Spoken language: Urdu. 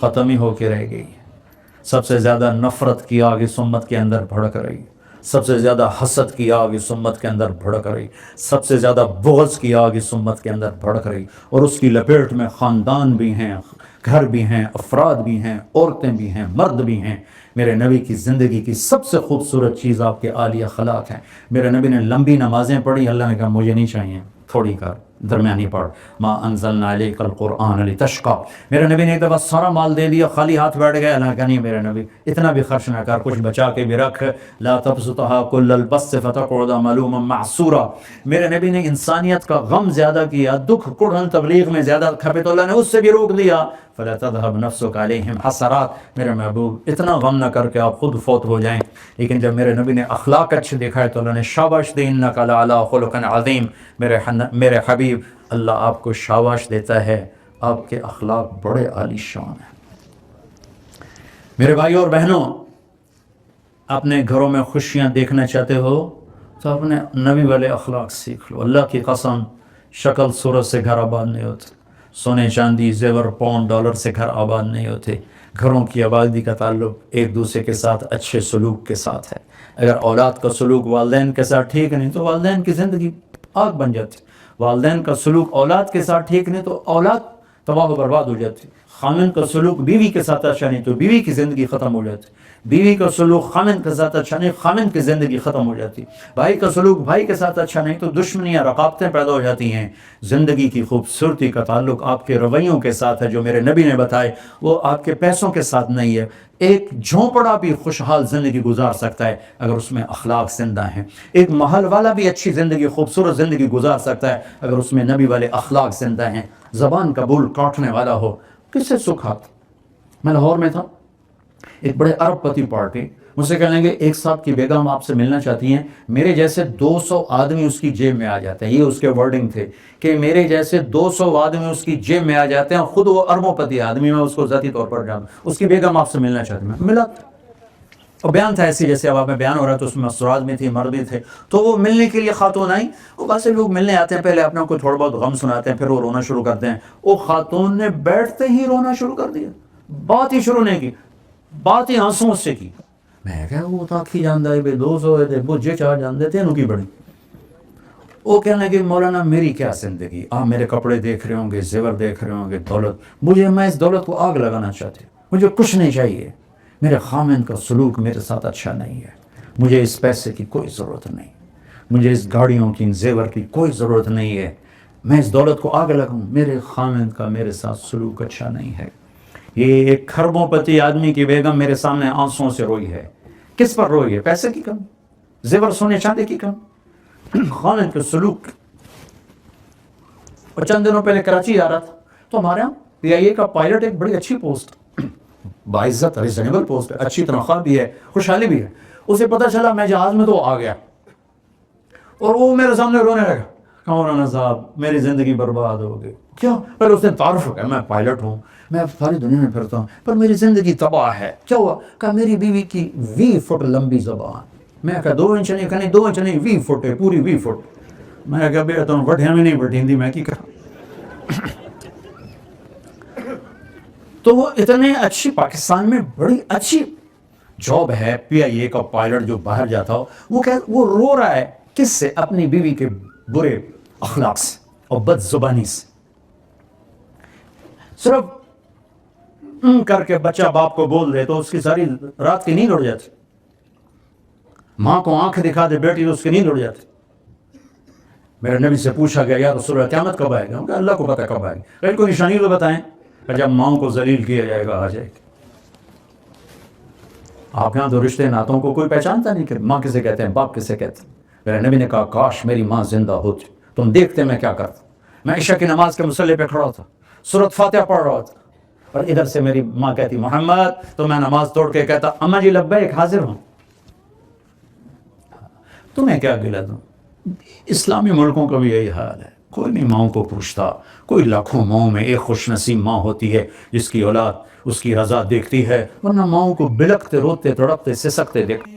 ختم ہی ہو کے رہ گئی. سب سے زیادہ نفرت کی آگ اس امت کے اندر بھڑک رہی، سب سے زیادہ حسد کی آگ اس امت کے اندر بھڑک رہی، سب سے زیادہ بغض کی آگ اس امت کے اندر بھڑک رہی، اور اس کی لپیٹ میں خاندان بھی ہیں، گھر بھی ہیں، افراد بھی ہیں، عورتیں بھی ہیں، مرد بھی ہیں. میرے نبی کی زندگی کی سب سے خوبصورت چیز آپ کے عالی اخلاق ہیں. میرے نبی نے لمبی نمازیں پڑھی، اللہ نے کہا مجھے نہیں چاہیے، تھوڑی کر، درمیانی پڑھ. ما انزلنا علیک القرآن لتشقی. میرے نبی نے ایک دفعہ سارا مال دے دیا، خالی ہاتھ بیٹھ گئے. اللہ کہا نہیں میرے نبی اتنا بھی خرچ نہ کر، کچھ بچا کے بھی رکھ. لا تبسطها كل البسط فتقعد ملوما محسورا. میرے نبی نے انسانیت کا غم زیادہ کیا، دکھ کڑھن تبلیغ میں زیادہ کھپے تو اللہ نے اس سے بھی روک دیا. فلا تذهب نفسك عليهم حسرات. میرے محبوب اتنا غم نہ کر کے آپ خود فوت ہو جائیں. لیکن جب میرے نبی نے اخلاق اچھے دکھائے تو اللہ نے شاباش دی، انک لعلی خلق عظیم. میرے حبیب اللہ آپ کو شاباش دیتا ہے، آپ کے اخلاق بڑے عالی شان ہیں. میرے بھائیوں اور بہنوں، اپنے گھروں میں خوشیاں دیکھنا چاہتے ہو تو اپنے نبی والے اخلاق سیکھ لو. اللہ کی قسم شکل صورت سے گھر آباد نہیں ہوتے، سونے چاندی زیور پاؤنڈ ڈالر سے گھر آباد نہیں ہوتے. گھروں کی آبادی کا تعلق ایک دوسرے کے ساتھ اچھے سلوک کے ساتھ ہے. اگر اولاد کا سلوک والدین کے ساتھ ٹھیک نہیں تو والدین کی زندگی آگ بن جاتی. والدین کا سلوک اولاد کے ساتھ ٹھیک نہیں تو اولاد تباہ و برباد ہو جاتی. خامن کا سلوک بیوی کے ساتھ اچھا نہیں تو بیوی کی زندگی ختم ہو جاتی. بیوی کا سلوک خامن کے ساتھ اچھا نہیں، خامن کی زندگی ختم ہو جاتی. بھائی کا سلوک بھائی کے ساتھ اچھا نہیں تو دشمنیاں رقابتیں پیدا ہو جاتی ہیں. زندگی کی خوبصورتی کا تعلق آپ کے رویوں کے ساتھ ہے جو میرے نبی نے بتائے، وہ آپ کے پیسوں کے ساتھ نہیں ہے. ایک جھونپڑا بھی خوشحال زندگی گزار سکتا ہے اگر اس میں اخلاق زندہ ہیں. ایک محل والا بھی اچھی زندگی، خوبصورت زندگی گزار سکتا ہے اگر اس میں نبی والے اخلاق زندہ ہیں. زبان کا بول کاٹنے والا ہو، کس سے سکھ آتا. میں لاہور میں تھا، ایک بڑے ارب پتی پارٹی مجھ سے کہنے لگے ایک صاحب کی بیگم آپ سے ملنا چاہتی ہیں، میرے جیسے 200 آدمی اس کی جیب میں آ جاتے ہیں. یہ اس کے ورڈنگ تھے کہ میرے جیسے 200 آدمی اس کی جیب میں آ جاتے ہیں، خود وہ اربوں پتی آدمی، میں اس کو ذاتی طور پر جانتا ہوں، اس کی بیگم آپ سے ملنا چاہتی ہیں. ملا اور بیان تھا ایسی جیسے اب آپ میں بیان ہو رہا ہے تو اس میں مسرات بھی تھی، مرد بھی تھے. تو وہ ملنے کے لیے خاتون آئیں. وہ بہت سے لوگ ملنے آتے ہیں، پہلے اپنا کو تھوڑا بہت غم سناتے ہیں، پھر وہ رونا شروع کرتے ہیں. وہ خاتون نے بیٹھتے ہی رونا شروع کر دیا، بات ہی شروع نہیں کی، بات ہی آنسوں سے کی. میں کہا وہ تاکھی جاندہ ہے بے 200 ہے بجے چار جاندے تھے ان کی بڑی. وہ کہنے لگے مولانا میری کیا زندگی، آپ میرے کپڑے دیکھ رہے ہوں گے، زیور دیکھ رہے ہوں گے، دولت، میں اس دولت کو آگ لگانا چاہتی ہوں، مجھے کچھ نہیں چاہیے. میرے خامن کا سلوک میرے ساتھ اچھا نہیں ہے، مجھے اس پیسے کی کوئی ضرورت نہیں، مجھے اس گاڑیوں کی، زیور کی کوئی ضرورت نہیں ہے، میں اس دولت کو آگ لگاؤں، میرے خامن کا میرے ساتھ سلوک اچھا نہیں ہے. یہ ایک کھربوں پتی آدمی کی بیگم میرے سامنے آنسوں سے روئی ہے. کس پر روئی ہے؟ پیسے کی کم، زیور سونے چاندی کی کم، خامن کے سلوک. اور چند دنوں پہلے کراچی آ رہا تھا تو ہمارے یہاں PIA کا پائلٹ، ایک بڑی اچھی پوسٹ، باعزت ریزنیبل پوسٹ ہے، اچھی تنخواہ بھی ہے، خوشحالی بھی ہے. اسے پتہ چلا میں جہاز میں تو آ گیا اور وہ میرے سامنے رونے لگا. مولانا صاحب میری زندگی برباد ہو گئی. کیا؟ پہلے اس نے تعارف کیا، میں پائلٹ ہوں، میں ساری دنیا میں پھرتا ہوں، پر میری زندگی تباہ ہے. کیا ہوا؟ کہا میری بیوی کی 20 فٹ لمبی زبان. میں کہا 2 انچ نہیں، کہا 2 انچ نہیں 20 فٹ ہے، پوری 20 فٹ. میں کہا بے تم وٹھیاں میں نہیں بٹھیندی میں کی کرا. تو وہ اتنے اچھی، پاکستان میں بڑی اچھی جاب ہے PIA کا پائلٹ جو باہر جاتا ہو، وہ رو رہا ہے کس سے؟ اپنی بیوی کے برے اخلاق سے اور بد زبانی سے. صرف کر کے بچہ باپ کو بول دے تو اس کی ساری رات کی نیند اڑ جاتی. ماں کو آنکھ دکھا دے بیٹی تو اس کی نیند اڑ جاتی. میرے نبی سے پوچھا گیا یا رسول اللہ قیامت کب آئے گا؟ اللہ کو پتہ کب آئے گا. ان کو نشانی تو بتائیں. جب ماں کو ذلیل کیا جائے گا آ جائے گا. آپ یہاں تو رشتے ناتوں کو کوئی پہچانتا نہیں کہ ماں کسے کہتے ہیں، باپ کسے کہتے ہیں. میرے نبی نے کہا کاش میری ماں زندہ ہوتی، تم دیکھتے میں کیا کرتا. میں عشاء کی نماز کے مصلی پہ کھڑا تھا، سورۃ فاتحہ پڑھ رہا تھا، اور ادھر سے میری ماں کہتی محمد، تو میں نماز توڑ کے کہتا اماں جی لبیک، حاضر ہوں. تمہیں کیا گلہ دوں. اسلامی ملکوں کا بھی یہی حال ہے، کوئی نہیں ماؤں کو پوچھتا. کوئی لاکھوں ماؤں میں ایک خوش نصیب ماں ہوتی ہے جس کی اولاد اس کی رضا دیکھتی ہے، ورنہ ماؤں کو بلکتے روتے تڑپتے سسکتے دیکھ